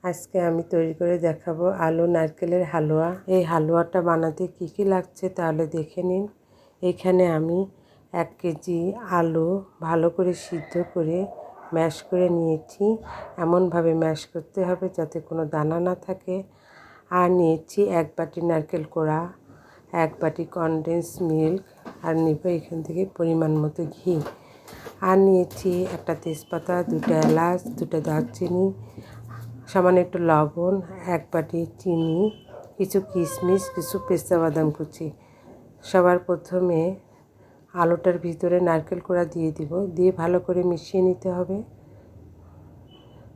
আজকে আমি তৈরি করে দেখাবো আলু নারকেলের হালুয়া। এই হালুয়াটা বানাতে কি কি লাগছে তাহলে দেখে নিন। এখানে আমি 1 কেজি আলু ভালো করে সিদ্ধ করে ম্যাশ করে নিয়েছি। এমনভাবে ম্যাশ করতে হবে যাতে কোনো দানা না থাকে। আর নিয়েছি 1 বাটি নারকেল কোড়া, 1 বাটি কনডেন্স মিল্ক, আর নিব এখান থেকে পরিমাণ মতো ঘি। আর নিয়েছি একটা তেজপাতা, 2টা এলাচ, 2টা দারচিনি, সামান্য একটু লবণ, 1 বাটি চিনি, কিছু কিশমিশ, কিছু পেস্তা বাদাম কুচি। সবার প্রথমে আলুটার ভিতরে নারকেল কোড়া দিয়ে দিব, দিয়ে ভালো করে মিশিয়ে নিতে হবে।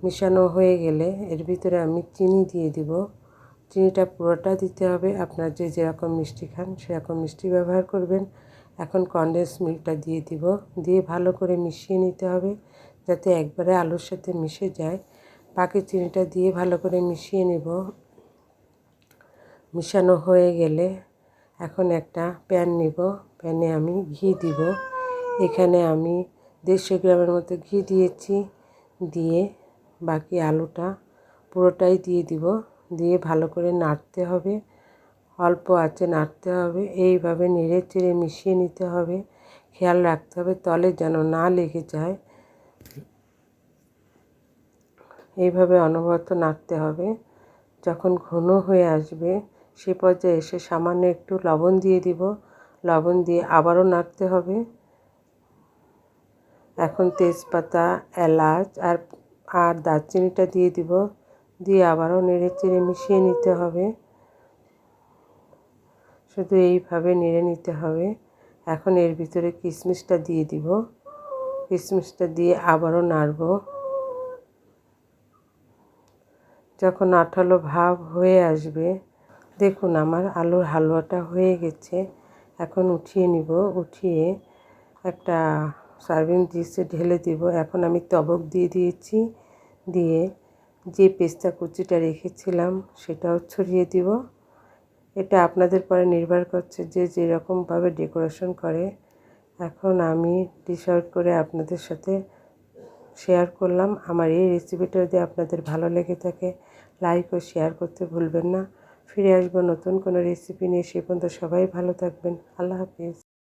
মিশানো হয়ে গেলে এর ভিতরে আমি চিনি দিয়ে দিব। চিনিটা পুরোটা দিতে হবে, আপনার যেরকম মিষ্টি খান সেরকম মিষ্টি ব্যবহার করবেন। এখন কনডেন্স মিল্কটা দিয়ে দিব, দিয়ে ভালো করে মিশিয়ে নিতে হবে যাতে একবারে আলুর সাথে মিশে যায়। বাকি চিনিটা দিয়ে ভালো করে মিশিয়ে নেব। মিশানো হয়ে গেলে এখন একটা প্যান নিব, প্যানে আমি ঘি দিব। এখানে আমি 150 গ্রামের মতো ঘি দিয়েছি। দিয়ে বাকি আলুটা পুরোটাই দিয়ে দিব, দিয়ে ভালো করে নাড়তে হবে, অল্প আঁচে নাড়তে হবে। এইভাবে নেড়ে চেড়ে মিশিয়ে নিতে হবে। খেয়াল রাখতে হবে তলে যেন না লেগে যায়। এইভাবে অনবরত নাড়তে হবে। যখন ঘন হয়ে আসবে সে পর্যায়ে এসে সামান্য একটু লবণ দিয়ে দিব। লবণ দিয়ে আবারও নাড়তে হবে। এখন তেজপাতা, এলাচ আর দারচিনিটা দিয়ে দিব, দিয়ে আবারও নেড়ে চেড়ে মিশিয়ে নিতে হবে। শুধু এইভাবে নেড়ে নিতে হবে। এখন এর ভিতরে কিশমিশটা দিয়ে দিব, কিশমিশটা দিয়ে আবারও নাড়ব। যখন আঠালো ভাব হয়ে আসবে, দেখুন আমার আলুর হালুয়াটা হয়ে গেছে। এখন উঠিয়ে নিব, উঠিয়ে একটা সার্ভিং ডিশে ঢেলে দিব। এখন আমি তবক দিয়ে দিয়েছি, দিয়ে যে পেস্তা কুচিটা রেখেছিলাম সেটাও ছড়িয়ে দিব। এটা আপনাদের পরে নির্ভর করছে যে যেরকমভাবে ডেকোরেশন করে। এখন আমি ডিশ আউট করে আপনাদের সাথে শেয়ার করলাম। আমার এই রেসিপিটা যদি আপনাদের ভালো লেগে থাকে লাইক ও শেয়ার করতে ভুলবেন না। ফিরে আসবো নতুন কোনো রেসিপি নিয়ে। সে পর্যন্ত সবাই ভালো থাকবেন। আল্লাহ হাফেজ।